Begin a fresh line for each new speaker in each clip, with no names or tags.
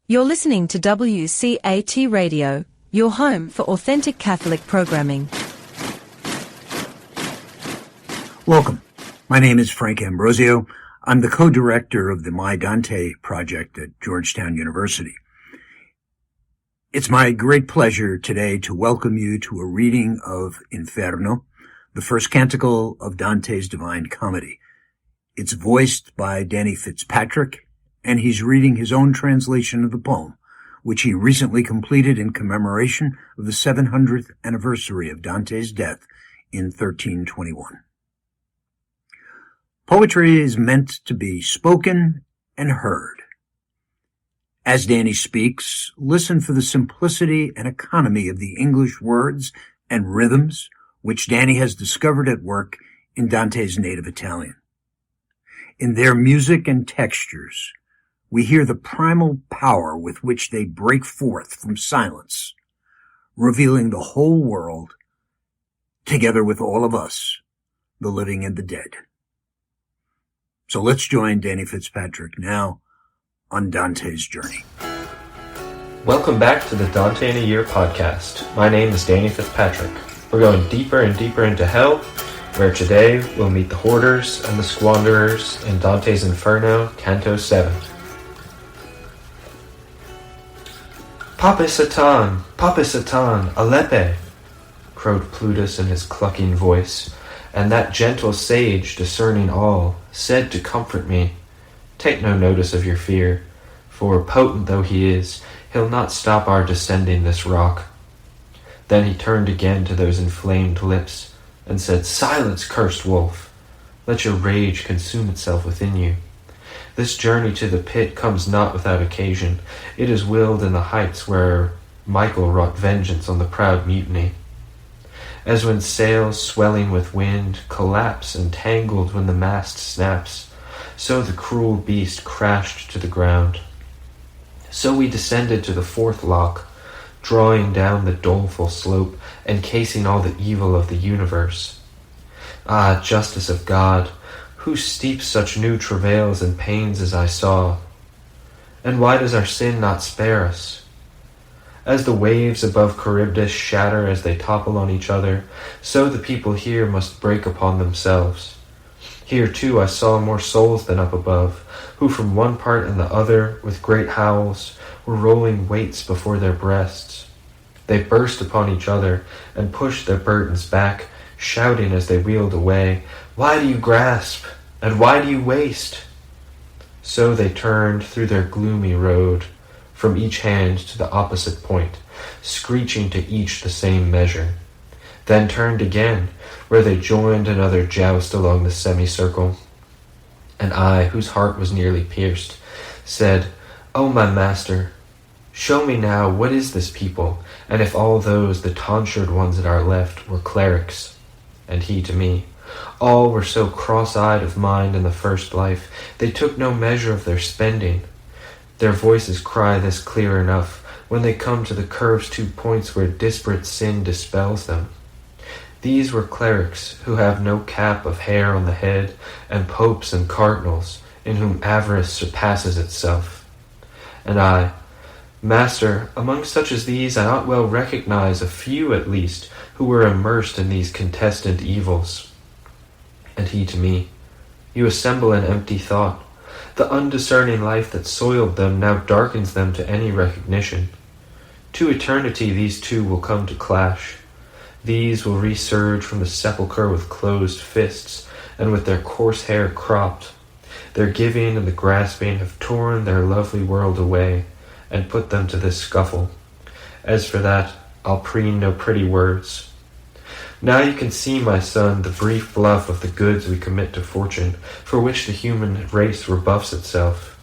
You're listening to WCAT Radio, your home for authentic Catholic programming.
Welcome. My name is Frank Ambrosio. I'm the co-director of the My Dante project at Georgetown University. It's my great pleasure today to welcome you to a reading of Inferno, the first canticle of Dante's Divine Comedy. It's voiced by Danny Fitzpatrick, and he's reading his own translation of the poem, which he recently completed in commemoration of the 700th anniversary of Dante's death in 1321. Poetry is meant to be spoken and heard. As Danny speaks, listen for the simplicity and economy of the English words and rhythms which Danny has discovered at work in Dante's native Italian. In their music and textures, we hear the primal power with which they break forth from silence, revealing the whole world, together with all of us, the living and the dead. So let's join Danny Fitzpatrick now on Dante's journey.
Welcome back to the Dante in a Year podcast. My name is Danny Fitzpatrick. We're going deeper and deeper into hell, where today we'll meet the hoarders and the squanderers in Dante's Inferno, Canto 7. Pape Satan, Alepe, crowed Plutus in his clucking voice, and that gentle sage, discerning all, said to comfort me, "Take no notice of your fear, for potent though he is, he'll not stop our descending this rock." Then he turned again to those inflamed lips, and said, "Silence, cursed wolf! Let your rage consume itself within you. This journey to the pit comes not without occasion. It is willed in the heights where Michael wrought vengeance on the proud mutiny. As when sails swelling with wind collapse entangled when the mast snaps, so the cruel beast crashed to the ground. So we descended to the fourth lock, drawing down the doleful slope, encasing all the evil of the universe. Ah, justice of God, who steeps such new travails and pains as I saw? And why does our sin not spare us? As the waves above Charybdis shatter as they topple on each other, so the people here must break upon themselves. Here too I saw more souls than up above, who from one part and the other, with great howls, were rolling weights before their breasts. They burst upon each other and pushed their burdens back, shouting as they wheeled away, "Why do you grasp? And why do you waste?" So they turned through their gloomy road, from each hand to the opposite point, screeching to each the same measure. Then turned again, where they joined another joust along the semicircle. And I, whose heart was nearly pierced, said, "O my master, show me now what is this people, and if all those, the tonsured ones at our left, were clerics." And he to me, "All were so cross-eyed of mind in the first life, they took no measure of their spending. Their voices cry this clear enough, when they come to the curve's 2 points where disparate sin dispels them. These were clerics, who have no cap of hair on the head, and popes and cardinals, in whom avarice surpasses itself. And I, Master, among such as these I ought well recognize a few at least, who were immersed in these contestant evils." And he to me, "You assemble an empty thought. The undiscerning life that soiled them now darkens them to any recognition. To eternity these two will come to clash. These will resurge from the sepulchre with closed fists, and with their coarse hair cropped. Their giving and the grasping have torn their lovely world away, and put them to this scuffle. As for that, I'll preen no pretty words. Now you can see, my son, the brief bluff of the goods we commit to fortune, for which the human race rebuffs itself.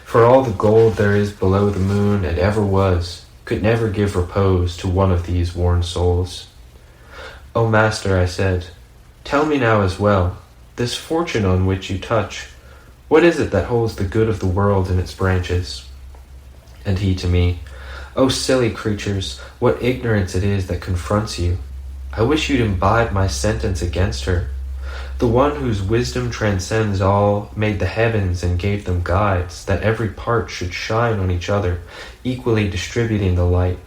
For all the gold there is below the moon, and ever was, could never give repose to one of these worn souls. O master, I said, tell me now as well, this fortune on which you touch, what is it that holds the good of the world in its branches? And he to me, O silly creatures, what ignorance it is that confronts you. I wish you'd imbibe my sentence against her. The one whose wisdom transcends all made the heavens and gave them guides, that every part should shine on each other, equally distributing the light.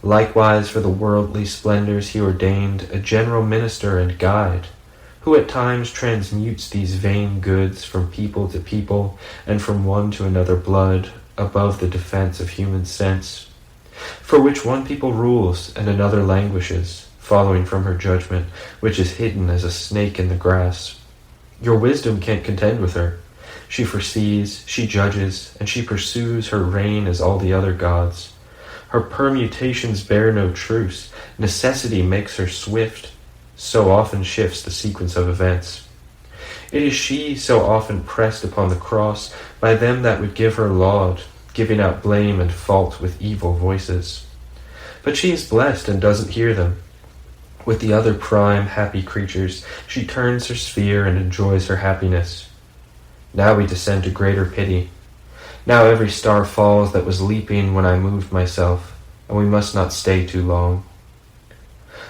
Likewise for the worldly splendors he ordained a general minister and guide, who at times transmutes these vain goods from people to people, and from one to another blood, above the defense of human sense, for which one people rules and another languishes, following from her judgment, which is hidden as a snake in the grass. Your wisdom can't contend with her. She foresees, she judges, and she pursues her reign as all the other gods. Her permutations bear no truce. Necessity makes her swift, so often shifts the sequence of events. It is she so often pressed upon the cross by them that would give her laud, giving out blame and fault with evil voices. But she is blessed and doesn't hear them. With the other prime, happy creatures, she turns her sphere and enjoys her happiness. Now we descend to greater pity. Now every star falls that was leaping when I moved myself, and we must not stay too long.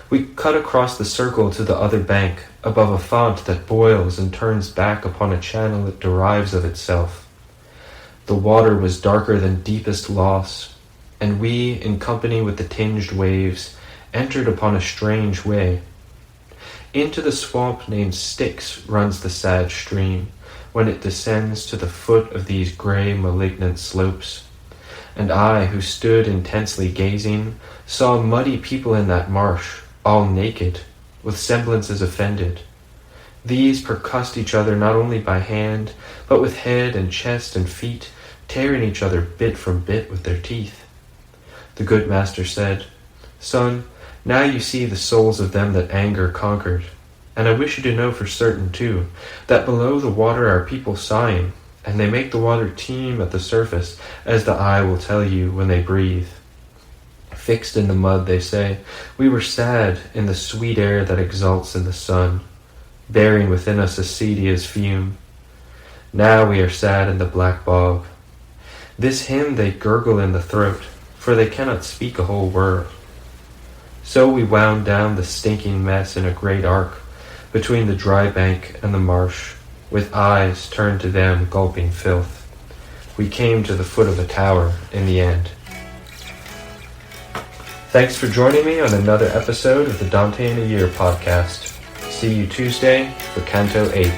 We cut across the circle to the other bank, above a fount that boils and turns back upon a channel it derives of itself. The water was darker than deepest loss, and we, in company with the tinged waves, entered upon a strange way. Into the swamp named Styx runs the sad stream, when it descends to the foot of these grey malignant slopes. And I, who stood intensely gazing, saw muddy people in that marsh, all naked, with semblances offended. These percussed each other not only by hand, but with head and chest and feet, tearing each other bit from bit with their teeth. The good master said, "Son, now you see the souls of them that anger conquered. And I wish you to know for certain, too, that below the water are people sighing, and they make the water teem at the surface, as the eye will tell you when they breathe. Fixed in the mud, they say, we were sad in the sweet air that exalts in the sun, bearing within us acedia's fume. Now we are sad in the black bog. This hymn they gurgle in the throat, for they cannot speak a whole word. So we wound down the stinking mess in a great arc, between the dry bank and the marsh, with eyes turned to them gulping filth. We came to the foot of the tower in the end." Thanks for joining me on another episode of the Dante in a Year podcast. See you Tuesday for Canto 8.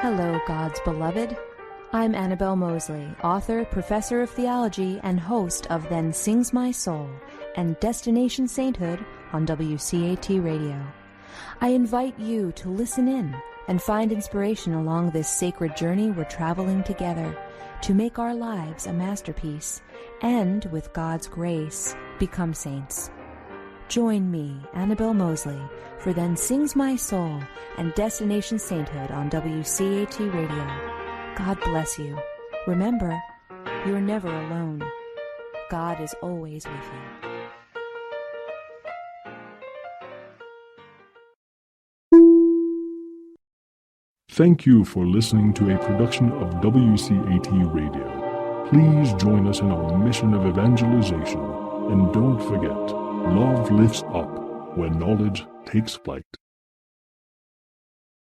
Hello, God's beloved. I'm Annabelle Mosley, author, professor of theology, and host of Then Sings My Soul and Destination Sainthood on WCAT Radio. I invite you to listen in and find inspiration along this sacred journey we're traveling together to make our lives a masterpiece and, with God's grace, become saints. Join me, Annabelle Mosley, for Then Sings My Soul and Destination Sainthood on WCAT Radio. God bless you. Remember, you're never alone. God is always with you.
Thank you for listening to a production of WCAT Radio. Please join us in our mission of evangelization, and don't forget, love lifts up when knowledge takes flight.